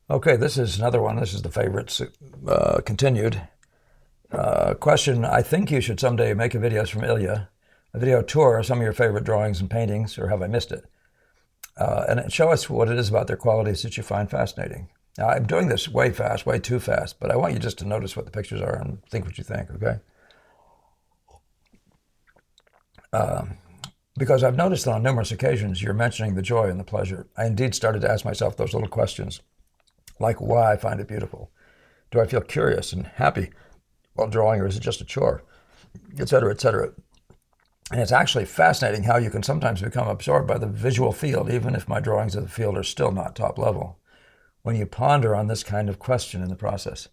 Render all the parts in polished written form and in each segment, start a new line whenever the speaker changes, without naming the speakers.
Okay, this is another one. This is the favorites continued. Question, I think you should someday make a videos from Ilya, a video tour of some of your favorite drawings and paintings, or have I missed it? And show us what it is about their qualities that you find fascinating. Now, I'm doing this way fast, way too fast, but I want you just to notice what the pictures are and think what you think, okay? Because I've noticed that on numerous occasions you're mentioning the joy and the pleasure. I indeed started to ask myself those little questions, like why I find it beautiful. Do I feel curious and happy while drawing, or is it just a chore, et cetera, et cetera. And it's actually fascinating how you can sometimes become absorbed by the visual field, even if my drawings of the field are still not top level, when you ponder on this kind of question in the process.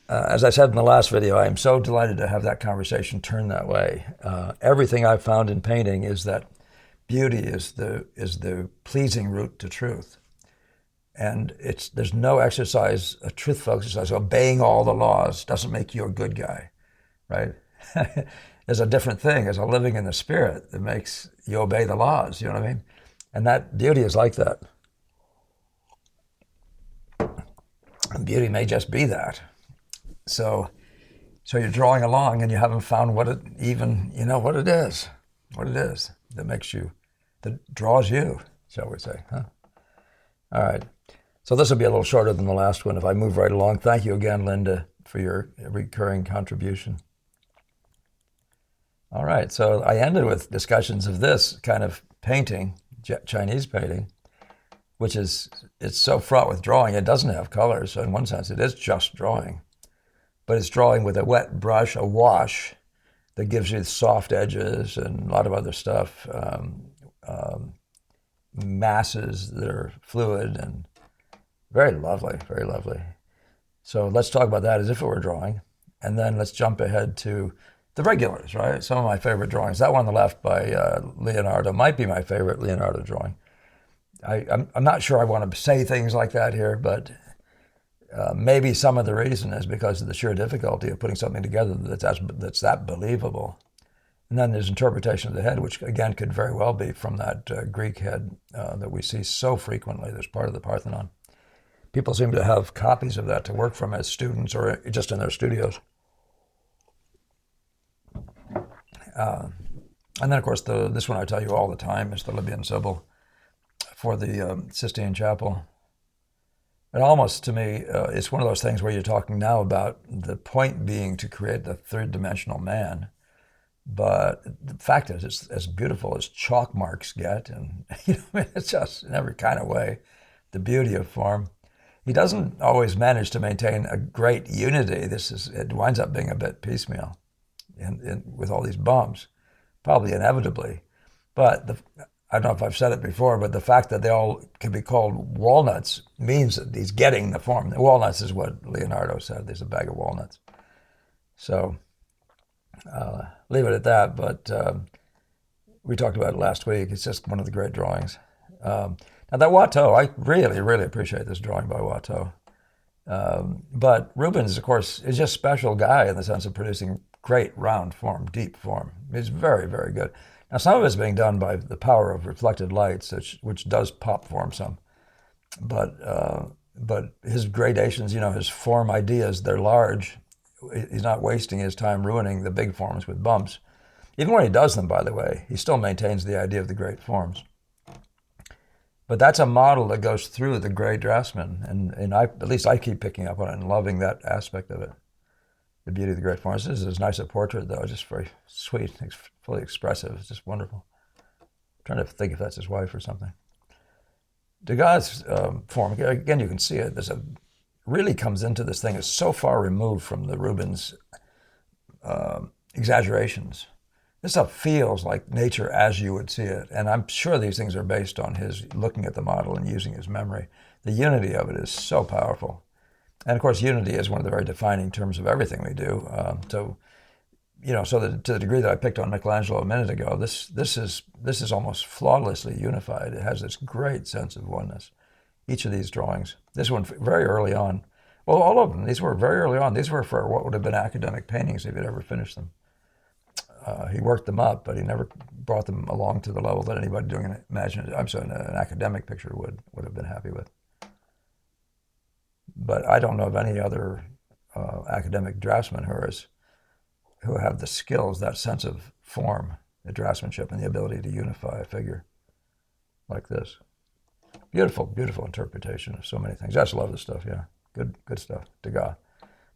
As I said in the last video, I am so delighted to have that conversation turn that way. Everything I've found in painting is that beauty is the pleasing route to truth. And there's no exercise, a truthful exercise. Obeying all the laws doesn't make you a good guy, right? There's a different thing. There's a living in the spirit that makes you obey the laws, you know what I mean? And that beauty is like that. And beauty may just be that. So you're drawing along and you haven't found what it even, what it is that makes you, that draws you, shall we say, huh? All right. So this will be a little shorter than the last one if I move right along. Thank you again, Linda, for your recurring contribution. All right, so I ended with discussions of this kind of painting, Chinese painting, it's so fraught with drawing, it doesn't have colors. So in one sense, it is just drawing. But it's drawing with a wet brush, a wash, that gives you soft edges and a lot of other stuff, masses that are fluid and very lovely, very lovely. So let's talk about that as if it were drawing. And then let's jump ahead to the regulars, right? Some of my favorite drawings. That one on the left by Leonardo might be my favorite Leonardo drawing. I'm not sure I want to say things like that here, but maybe some of the reason is because of the sheer difficulty of putting something together that's that believable. And then there's interpretation of the head, which again could very well be from that Greek head that we see so frequently. There's part of the Parthenon. People seem to have copies of that to work from as students or just in their studios. And then, of course, this one I tell you all the time is the Libyan Sibyl for the Sistine Chapel. And almost, to me, it's one of those things where you're talking now about the point being to create the third-dimensional man. But the fact is, it's as beautiful as chalk marks get. And it's just in every kind of way, the beauty of form. He doesn't always manage to maintain a great unity. It winds up being a bit piecemeal with all these bumps, probably inevitably. But I don't know if I've said it before, but the fact that they all can be called walnuts means that he's getting the form. The walnuts is what Leonardo said. There's a bag of walnuts. So leave it at that. But we talked about it last week. It's just one of the great drawings. Now that Watteau, I really, really appreciate this drawing by Watteau. But Rubens, of course, is just a special guy in the sense of producing great round form, deep form. He's very, very good. Now some of it's being done by the power of reflected lights, which does pop form some. But his gradations, his form ideas, they're large. He's not wasting his time ruining the big forms with bumps. Even when he does them, by the way, he still maintains the idea of the great forms. But that's a model that goes through the great draftsman, and at least I keep picking up on it and loving that aspect of it. The beauty of the great forms. This is as nice a portrait, though, just very sweet, fully expressive. It's just wonderful. I'm trying to think if that's his wife or something. Degas' form, again, you can see it. Really comes into this thing. It's so far removed from the Rubens exaggerations. This stuff feels like nature as you would see it. And I'm sure these things are based on his looking at the model and using his memory. The unity of it is so powerful. And of course, unity is one of the very defining terms of everything we do. So to the degree that I picked on Michelangelo a minute ago, this is almost flawlessly unified. It has this great sense of oneness. Each of these drawings. This one very early on. Well, all of them. These were very early on. These were for what would have been academic paintings if he'd ever finished them. He worked them up, but he never brought them along to the level that anybody doing an academic picture would have been happy with. but I don't know of any other academic draftsmen who have the skills, that sense of form, the draftsmanship, and the ability to unify a figure like this. Beautiful, beautiful interpretation of so many things. I just love this stuff, yeah. Good stuff. To God.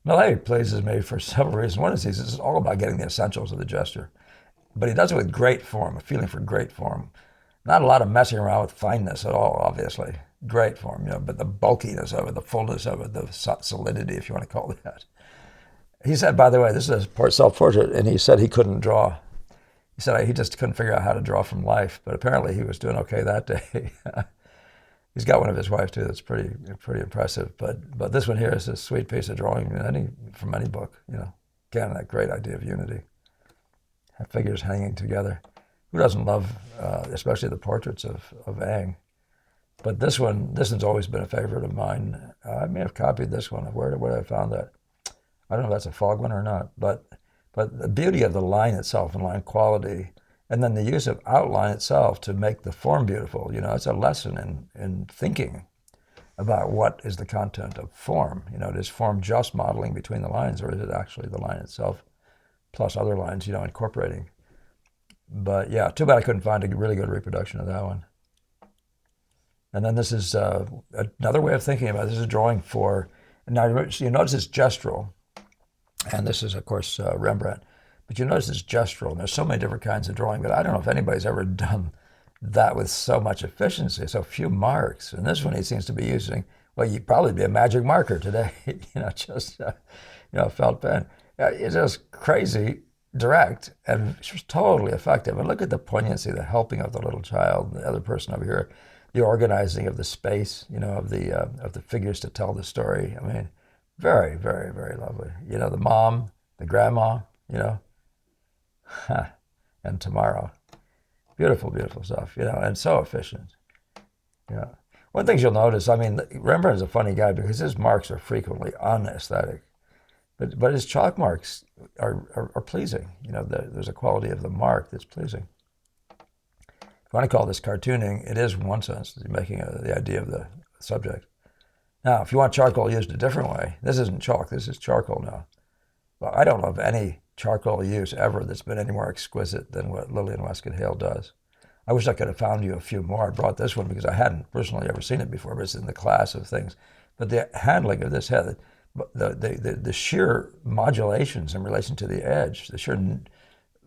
Millet pleases me for several reasons. One is it's all about getting the essentials of the gesture. But he does it with great form, a feeling for great form. Not a lot of messing around with fineness at all, obviously. Great form, but the bulkiness of it, the fullness of it, the solidity, if you want to call it that. He said, by the way, this is a self-portrait, and he said he couldn't draw. He said he just couldn't figure out how to draw from life, but apparently he was doing okay that day. He's got one of his wife too. That's pretty impressive. But this one here is a sweet piece of drawing from any book. Again, that great idea of unity, figures hanging together. Who doesn't love, especially the portraits of Ang? But this one's always been a favorite of mine. I may have copied this one. Where did I found that? I don't know if that's a fog one or not. But the beauty of the line itself and line quality, and then the use of outline itself to make the form beautiful. It's a lesson in thinking about what is the content of form. Is form just modeling between the lines, or is it actually the line itself plus other lines, incorporating? But yeah, too bad I couldn't find a really good reproduction of that one. And then this is another way of thinking about it. This is a drawing for, now you notice it's gestural, and this is, of course, Rembrandt. But you notice it's gestural, and there's so many different kinds of drawing, but I don't know if anybody's ever done that with so much efficiency, so few marks. And this one he seems to be using, well, you'd probably be a magic marker today, just felt pen. It's just crazy, direct, and just totally effective. And look at the poignancy, the helping of the little child, the other person over here, the organizing of the space, of the figures to tell the story. I mean, very, very, very lovely. The mom, the grandma, and tomorrow. Beautiful, beautiful stuff, and so efficient. Yeah. One of the things you'll notice, Rembrandt is a funny guy because his marks are frequently unaesthetic, but his chalk marks are pleasing. There's a quality of the mark that's pleasing. If you want to call this cartooning, it is in one sense, making the idea of the subject. Now, if you want charcoal used a different way, this isn't chalk, this is charcoal now. Well, I don't know of any charcoal use ever that's been any more exquisite than what Lillian Westcott Hale does. I wish I could have found you a few more. I brought this one because I hadn't personally ever seen it before, but it's in the class of things. But the handling of this head, the sheer modulations in relation to the edge, the sheer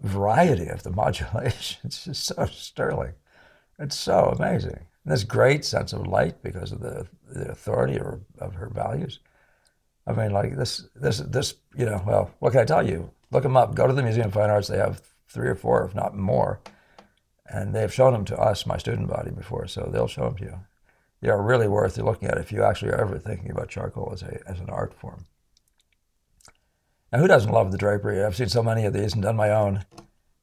variety of the modulation, it's just so sterling. It's so amazing. And this great sense of light because of the authority of her values. This, well, what can I tell you? Look them up. Go to the Museum of Fine Arts. They have 3 or 4, if not more. And they've shown them to us, my student body, before, so they'll show them to you. They are really worth looking at if you actually are ever thinking about charcoal as an art form. Now, who doesn't love the drapery? I've seen so many of these and done my own.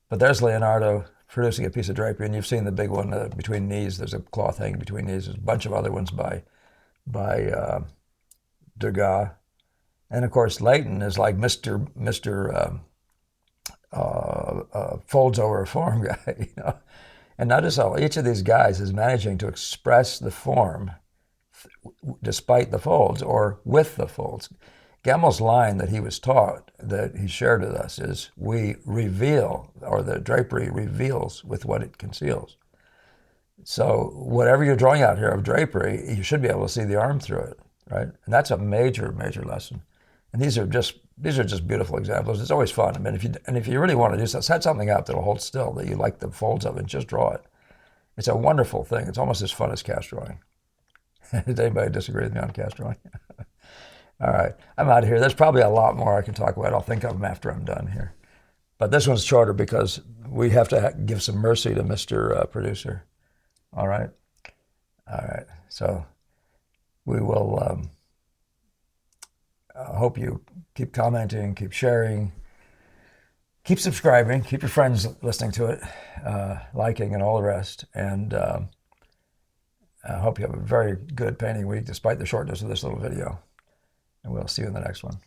But there's Leonardo producing a piece of drapery, and you've seen the big one between knees. There's a cloth hanging between knees. There's a bunch of other ones by Degas. And of course, Leighton is like Mr. Folds over form guy, And notice how each of these guys is managing to express the form despite the folds or with the folds. Gemel's line that he was taught, that he shared with us, is we reveal, or the drapery reveals with what it conceals. So whatever you're drawing out here of drapery, you should be able to see the arm through it, right? And that's a major, major lesson. And these are just beautiful examples. It's always fun. If you really want to do something, set something up that'll hold still, that you like the folds of it, just draw it. It's a wonderful thing. It's almost as fun as cast drawing. Does anybody disagree with me on cast drawing? All right, I'm out of here. There's probably a lot more I can talk about. I'll think of them after I'm done here. But this one's shorter because we have to give some mercy to Mr. Producer. All right? All right. So we will hope you keep commenting, keep sharing, keep subscribing, keep your friends listening to it, liking and all the rest. And I hope you have a very good painting week despite the shortness of this little video. And we'll see you in the next one.